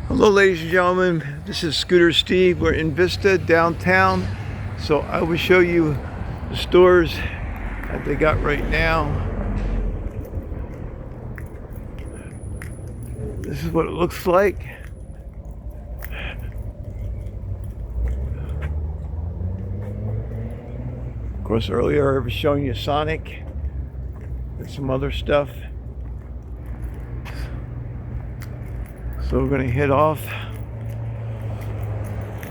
Hello ladies and gentlemen, this is Scooter Steve. We're in Vista downtown, so I will show you the stores that they got right now. This is what it looks like. Of course, earlier I was showing you Sonic and some other stuff. So we're gonna head off.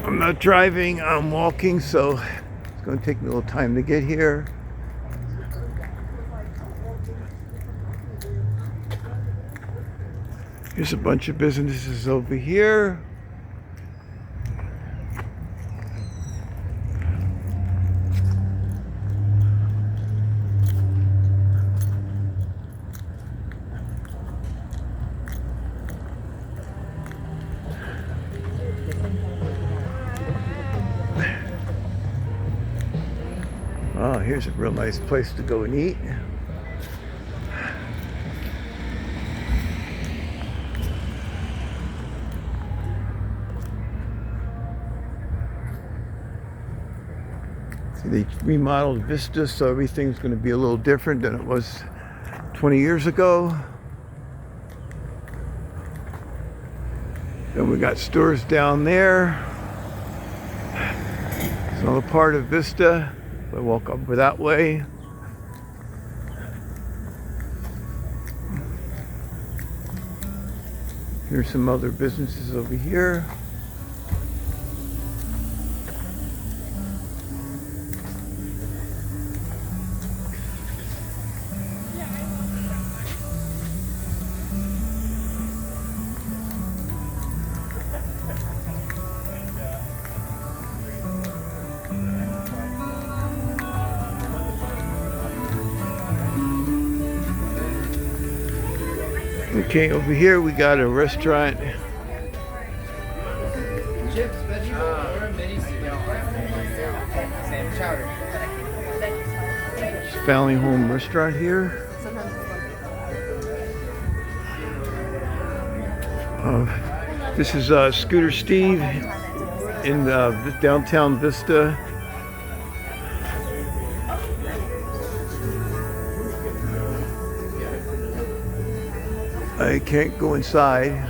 I'm not driving, I'm walking, so it's gonna take me a little time to get here. Here's a bunch of businesses over here. Oh, here's a real nice place to go and eat. See, they remodeled Vista, so everything's going to be a little different than it was 20 years ago. Then we got stores down there. It's another part of Vista. I walk over that way. Here's some other businesses over here. Okay, over here we got a restaurant. Chips, vegetable, or a mini Sam chowder. It's a family home restaurant here. This is Scooter Steve in downtown Vista. I can't go inside.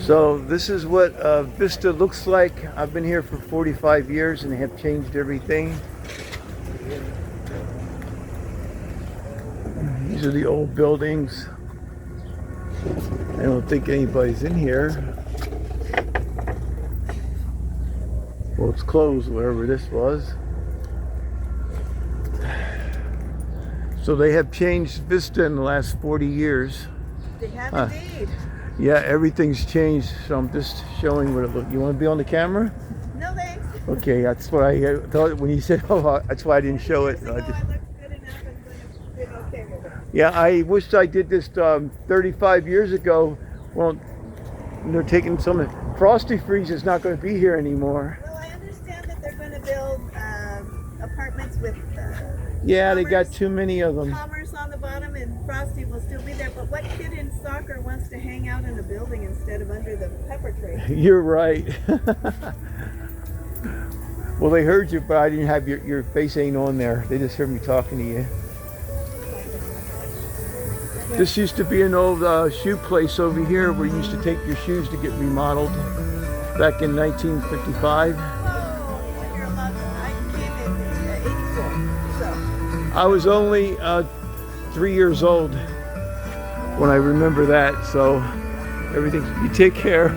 So this is what Vista looks like. I've been here for 45 years and they have changed everything. These are the old buildings. I don't think anybody's in here. Well, it's closed, wherever this was. So they have changed Vista in the last 40 years. They have indeed. Yeah, everything's changed. So I'm just showing what it looks. You want to be on the camera? No thanks. Okay, that's what I thought when you said, oh, that's why I didn't show it. I looked good enough and been okay with it. Yeah, I wish I did this 35 years ago. Well, they're taking some. Frosty Freeze is not going to be here anymore. Well, I understand that they're going to build apartments with Yeah, they got too many of them. Commerce on the bottom, and Frosty will still be there. But what kid in soccer wants to hang out in a building instead of under the pepper tree? You're right. Well, they heard you, but I didn't have your face ain't on there. They just heard me talking to you. This used to be an old shoe place over here where you used to take your shoes to get remodeled back in 1955. I was only 3 years old when I remember that, so everything, you take care.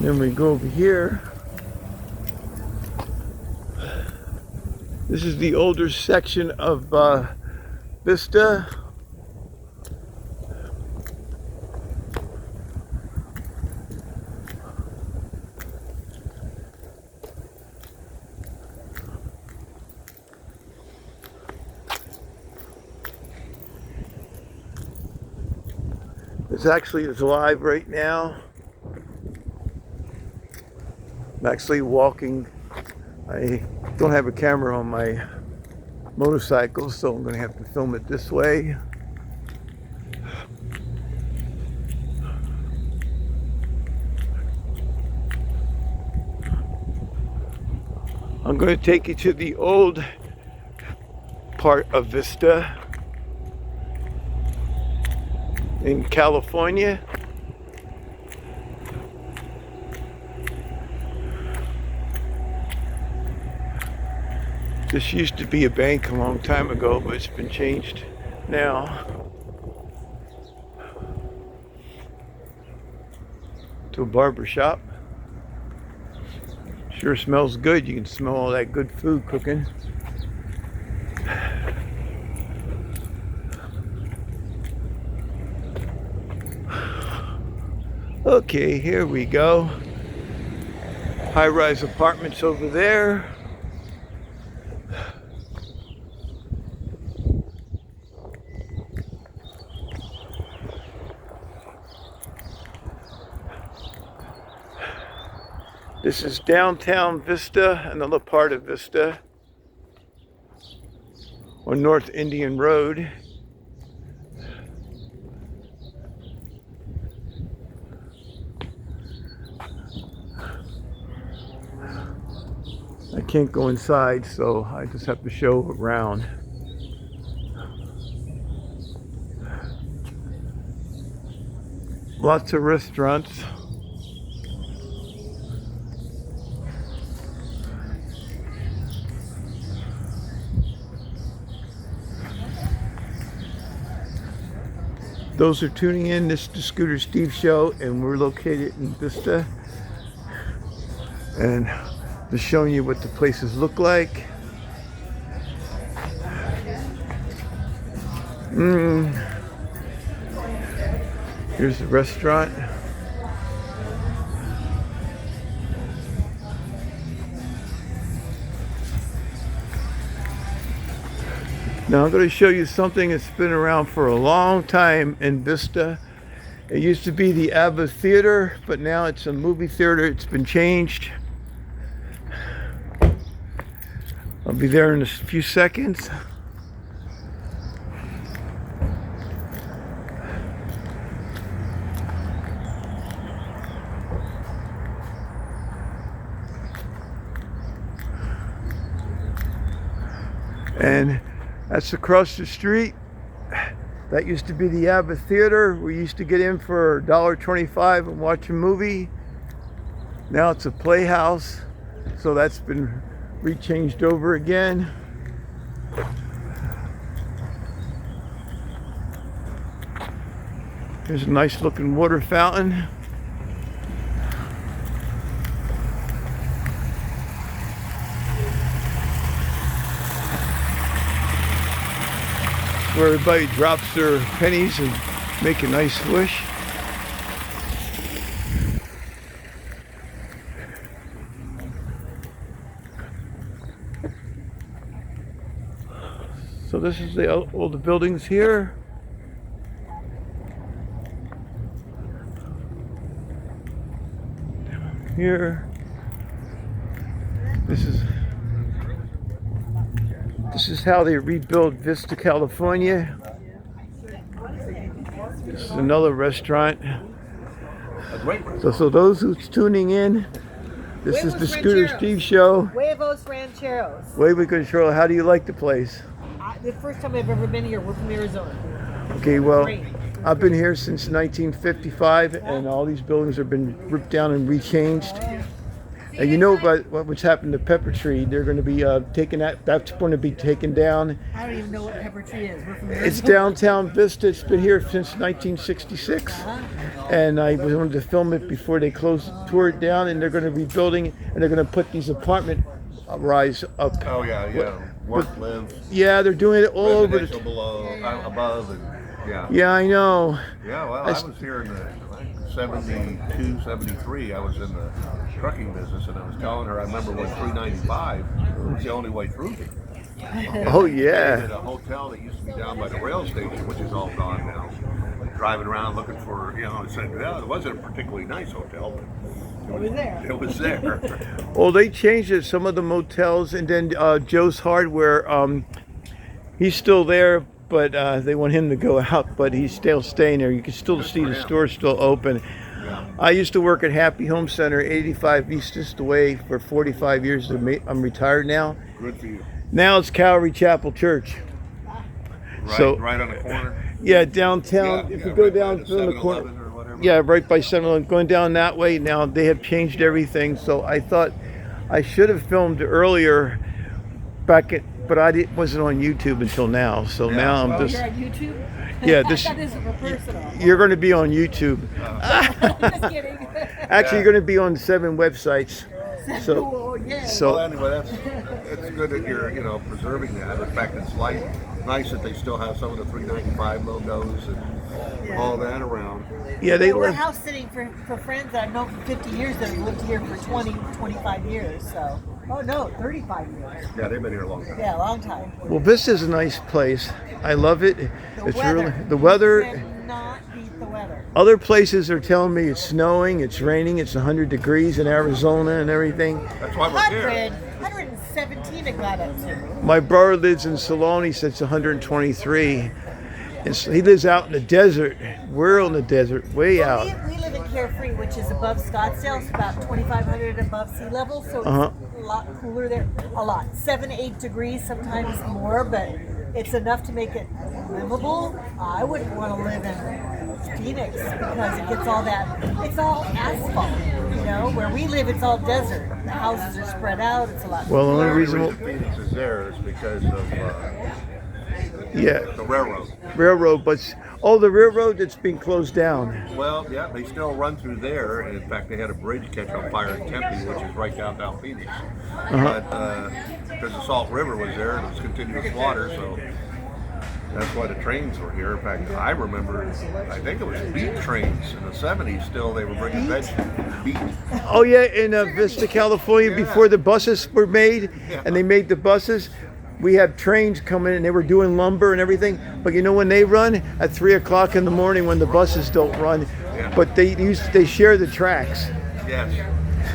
Then we go over here. This is the older section of Vista. It's live right now. I'm actually walking. I don't have a camera on my motorcycle, so I'm going to have to film it this way. I'm going to take you to the old part of Vista in California. This used to be a bank a long time ago, but it's been changed now to a barber shop. Sure smells good. You can smell all that good food cooking. Okay, here we go. High-rise apartments over there. This is downtown Vista, another part of Vista, on North Indian Road. I can't go inside, so I just have to show around. Lots of restaurants. Those are tuning in. This is the Scooter Steve Show, and we're located in Vista. And just showing you what the places look like. Here's the restaurant. Now I'm going to show you something that's been around for a long time in Vista. It used to be the ABBA Theater, but now it's a movie theater. It's been changed. I'll be there in a few seconds. And that's across the street. That used to be the ABBA Theater. We used to get in for $1.25 and watch a movie. Now it's a playhouse, so that's been rechanged over again. There's a nice looking water fountain. Where everybody drops their pennies and make a nice wish. So this is all the buildings here. Here. This is how they rebuild Vista, California. This is another restaurant. So those who's tuning in, this is the Scooter Steve Show. Huevos Rancheros. Huevos Rancheros. How do you like the place? The first time I've ever been here. We're from Arizona. Okay, well, Great. I've been here since 1955, and all these buildings have been ripped down and rechanged. And you know about what's happened to Pepper Tree. They're going to be taking that's going to be taken down. I don't even know what Pepper Tree is. We're from Arizona. It's downtown Vista. It's been here since 1966. And I wanted to film it before they tore it down, and they're going to be rebuilding, and they're going to put these apartment rise up. Oh yeah. Work, live. Yeah, they're doing it all over Residential below, above, and yeah. Yeah, I know. Yeah, well, I was here in the 72, 73. I was in the trucking business, and I was telling her I remember when 395 was the only way through here. Oh yeah. At a hotel that used to be down by the rail station, which is all gone now. driving around looking for, it said, well, it wasn't a particularly nice hotel, but It was there. it was there. Well, they changed it, some of the motels, and then Joe's Hardware, he's still there, but they want him to go out, but he's still staying there. You can still see the store still open. Yeah. I used to work at Happy Home Center, 85 Vista Way, for 45 years. I'm retired now. Good for you. Now it's Calvary Chapel Church. Right, So- right on the corner. Yeah, downtown. If you go right by down the from the corner. 7-Eleven or whatever. Yeah, right by 7-Eleven. Going down that way now, they have changed everything. So I thought I should have filmed earlier but wasn't on YouTube until now. So Yeah. now I'm Oh, just, you're on YouTube? yeah, this, That isn't for personal. you're going to be on YouTube. Just kidding. Actually, you're going to be on 7 websites. So, Oh, yeah. Well, so anyway, it's good that you're, preserving that. In fact, it's nice that they still have some of the 395 logos and all that around. yeah, they We're left. house sitting for friends that I've known for 50 years that have lived here for 20, 25 years. So, oh no, 35 years. Yeah, they've been here a long time. Yeah, a long time. Well, Vista's a nice place. I love it. It's weather. really the weather. Cannot beat the weather. Other places are telling me it's snowing, it's raining, it's 100 degrees in Arizona and everything. That's why we're here. 117 it got up to. My brother lives in Salon. He says it's 123. And so he lives out in the desert. We're in the desert, way out. We live in Carefree, which is above Scottsdale. It's about 2,500 above sea level, so it's Uh-huh. a lot cooler there. A lot, 7, 8 degrees, sometimes more, but it's enough to make it livable. I wouldn't want to live in Phoenix because it gets all that. It's all asphalt, Where we live, it's all desert. The houses are spread out. It's a lot. Well, the only The reason, reason Phoenix is there is because of yeah, the railroad. railroad, but the railroad that's been closed down. Well, yeah, they still run through there. And in fact, they had a bridge catch on fire in Tempe, which is right downtown Phoenix. But because the Salt River was there and it was continuous water, so that's why the trains were here. In fact, I remember, I think it was beet trains in the 70s still. They were bringing beet. Oh yeah, in Vista, California, before the buses were made, and they made the buses. We had trains coming and they were doing lumber and everything. But when they run at 3 o'clock in the morning when the buses don't run, Yeah. but they share the tracks. Yes.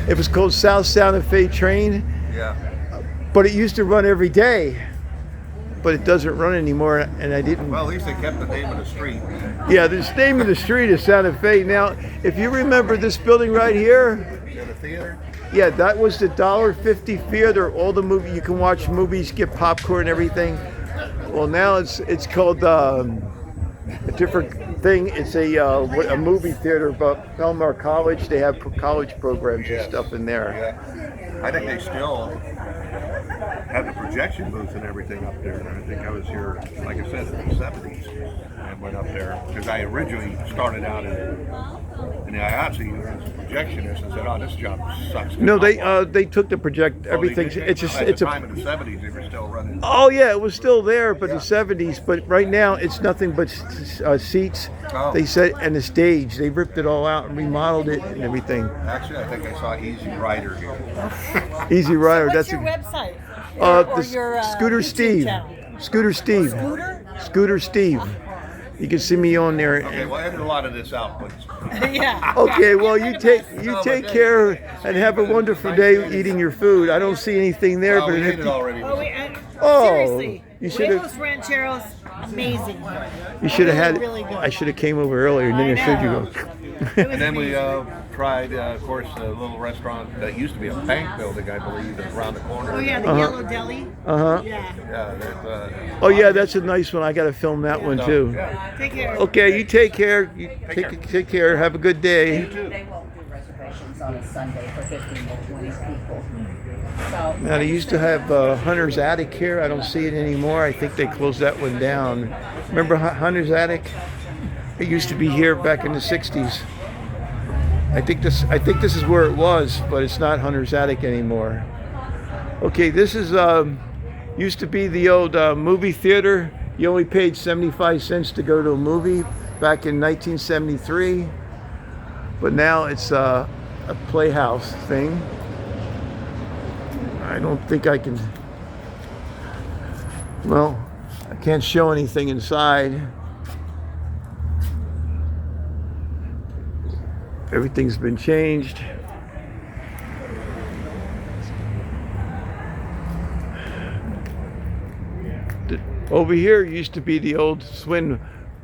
It was called South Santa Fe Train, Yeah. but it used to run every day. But it doesn't run anymore, and I didn't. Well, at least they kept the name of the street. Yeah, the name of the street is Santa Fe. Now, if you remember this building right here, Yeah, the theater. yeah, that was the $1.50 theater. All the movie you can watch movies, get popcorn, and everything. Well, now it's called a different thing. It's a movie theater, but Belmar College. They have college programs and stuff in there. Yeah. I think they still have the projection booth and everything up there. I think I was here, like I said, in the 70s and went up there because I originally started out in the IATSE as a projectionist and said, "Oh, this job sucks." No, they took the project everything. It's just at it's the a. time in the 70s they were still running. Oh yeah, it was still there, but the 70s. But right now, it's nothing but seats. Oh. They said, and the stage. They ripped it all out and remodeled it and everything. Actually, I think I saw Easy Rider here. Easy Rider. What's That's your website? or your Scooter YouTube Steve. channel? Scooter Steve. Scooter? Scooter Steve. You can see me on there. Okay, well, edit a lot of this out, please. Yeah. Okay, well you take care and have a wonderful day eating your food. I don't see anything there, Oh, but we ate it already. Oh, Seriously. you should've- Huevos Rancheros, amazing. you should have had. Really good. I should have came over earlier, and then I showed you go. And then we tried, of course, a little restaurant that used to be a bank building, I believe, around the corner. Oh yeah, the Uh-huh. Yellow Deli. Uh-huh. Yeah. Yeah, that, Oh yeah, that's a nice one. I got to film that one too. yeah. Take care. Okay, you take care. You take care. Have a good day. They won't do reservations on a Sunday for 15 to 20 people. So Now they used to have Hunter's Attic here. I don't see it anymore. I think they closed that one down. Remember Hunter's Attic? It used to be here back in the '60s. I think this is where it was, but it's not Hunter's Attic anymore. Okay, this is used to be the old movie theater. You only paid 75 cents to go to a movie back in 1973, but now it's a playhouse thing. I don't think I can. Well, I can't show anything inside. Everything's been changed. Over here used to be the old Swin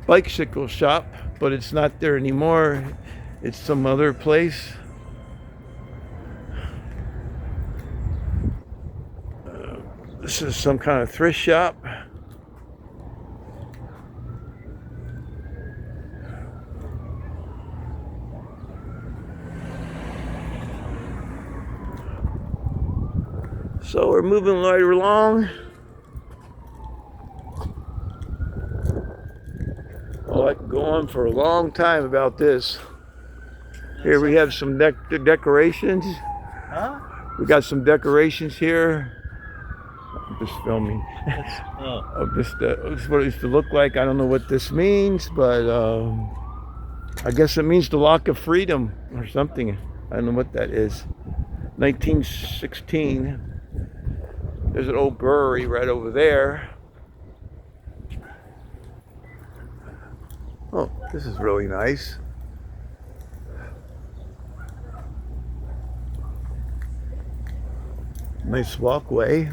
bicycle shop, but it's not there anymore. It's some other place. This is some kind of thrift shop. So we're moving right along. Oh, I can go on for a long time about this. Here we have some decorations. Huh? We got some decorations here. I'm just filming. Of this is what it used to look like. I don't know what this means, but I guess it means the Lock of Freedom or something. I don't know what that is. 1916. There's an old brewery right over there. Oh, this is really nice. Nice walkway.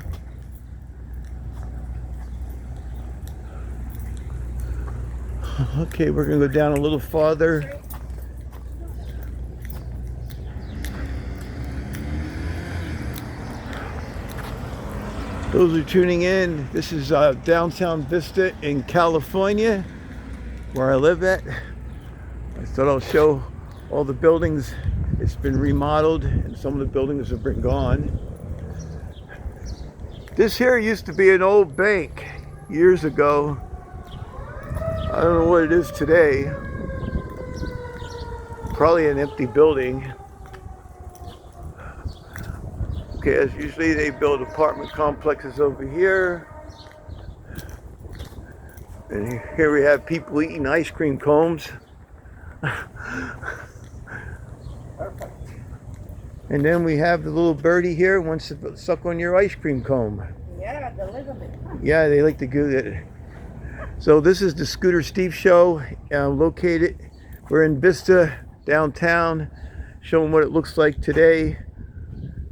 Okay, we're gonna go down a little farther. Those who are tuning in, this is downtown Vista in California, where I live at. I thought I'll show all the buildings. It's been remodeled and some of the buildings have been gone. This here used to be an old bank years ago. I don't know what it is today. Probably an empty building. Okay, as usually they build apartment complexes over here. And here we have people eating ice cream cones. And then we have the little birdie here who wants to suck on your ice cream cone. Yeah, the ligament. Yeah, they like to do that. So this is the Scooter Steve Show, located. We're in Vista, downtown, showing what it looks like today.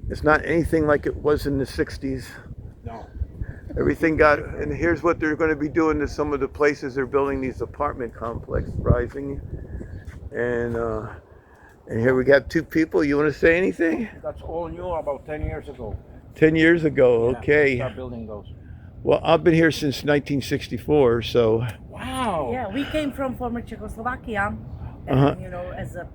It's not anything like it was in the 60s. No. Everything got, and here's what they're going to be doing to some of the places they're building these apartment complexes, rising. And here we got two people. You want to say anything? That's all new about 10 years ago. 10 years ago, Yeah, okay. start building those. Well, I've been here since 1964, so. Wow. Yeah, we came from former Czechoslovakia, and Uh-huh. you know, as a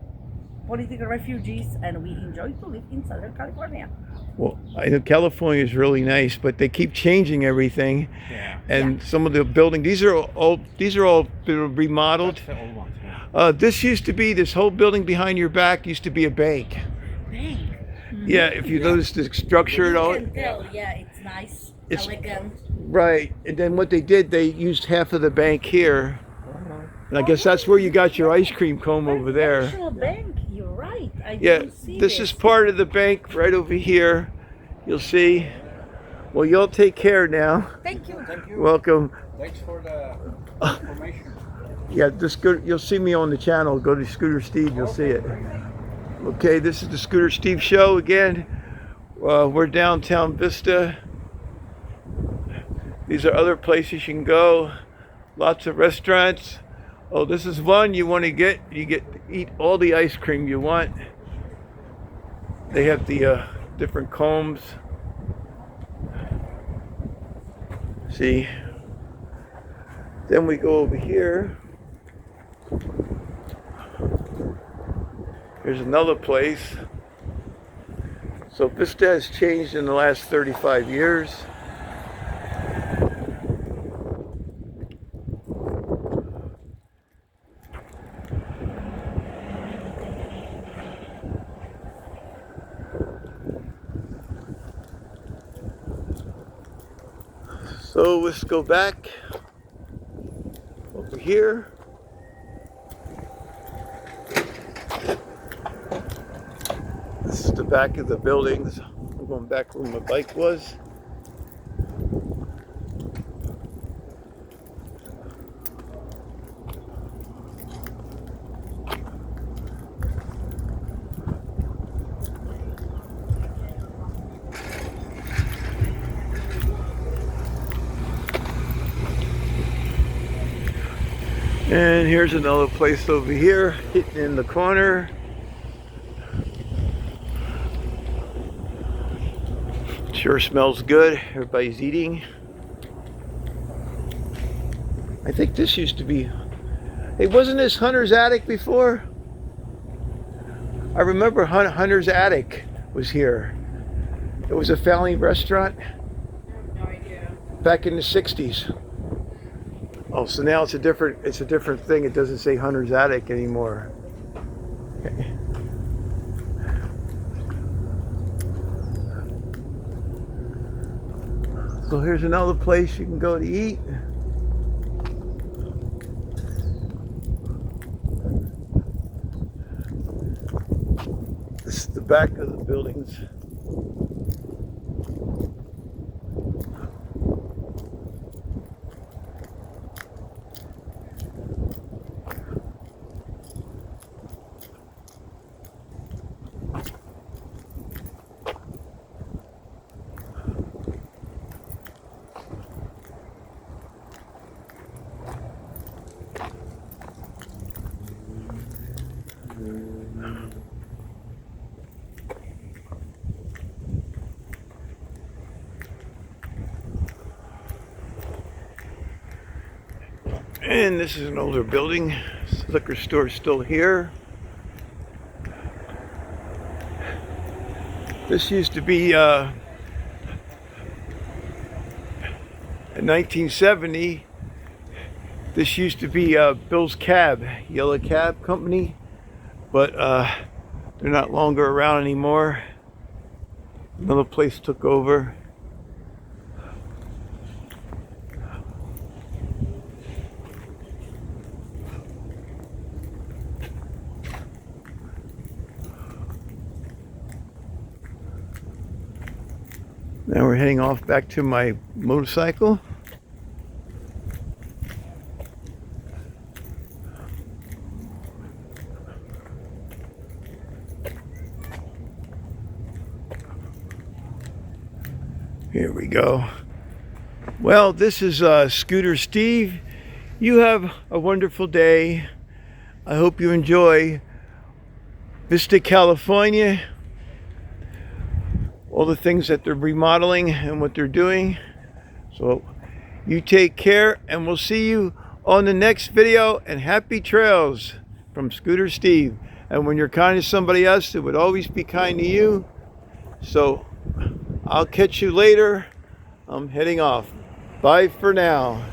political refugees, and we enjoy to live in Southern California. Well, I know California is really nice, but they keep changing everything. Yeah. And some of the buildings, these are all been remodeled. That's the old ones. Yeah. This used to be, this whole building behind your back used to be a bank. Bank. Yeah, if you notice the structure and all. You can tell, yeah, it's nice, It's- elegant. Right, and then what they did, they used half of the bank here. And I guess that's where you got your ice cream cone over there. Actual bank, you're right. I Yeah, didn't see this is part of the bank right over here. You'll see. Well, y'all take care now. Thank you. Thank you. Welcome. Thanks for the information. Yeah, just go, you'll see me on the channel. Go to Scooter Steve, you'll see it. Okay, this is the Scooter Steve Show again. We're downtown Vista. These are other places you can go. Lots of restaurants. Oh, this is one you want to get. You get to eat all the ice cream you want. They have the different combs. See? Then we go over here. Here's another place. So Vista has changed in the last 35 years. So let's go back over here. This is the back of the buildings. I'm going back where my bike was. And here's another place over here, hidden in the corner. Sure smells good. Everybody's eating. I think this used to be... Hey, wasn't this Hunter's Attic before? I remember Hunter's Attic was here. It was a family restaurant. No idea. Back in the 60s. Oh, so now it's a different thing. It doesn't say Hunter's Attic anymore. Okay. So here's another place you can go to eat. This is the back of the buildings. And this is an older building. This liquor store is still here. This used to be in 1970. This used to be Bill's Cab, Yellow Cab Company, but they're not longer around anymore. Another place took over. Now we're heading off back to my motorcycle. Here we go. Well, this is Scooter Steve. You have a wonderful day. I hope you enjoy Vista, California. All the things that they're remodeling and what they're doing. So you take care, and we'll see you on the next video. And happy trails from Scooter Steve. And when you're kind to somebody else, it would always be kind to you. So I'll catch you later. I'm heading off. Bye for now.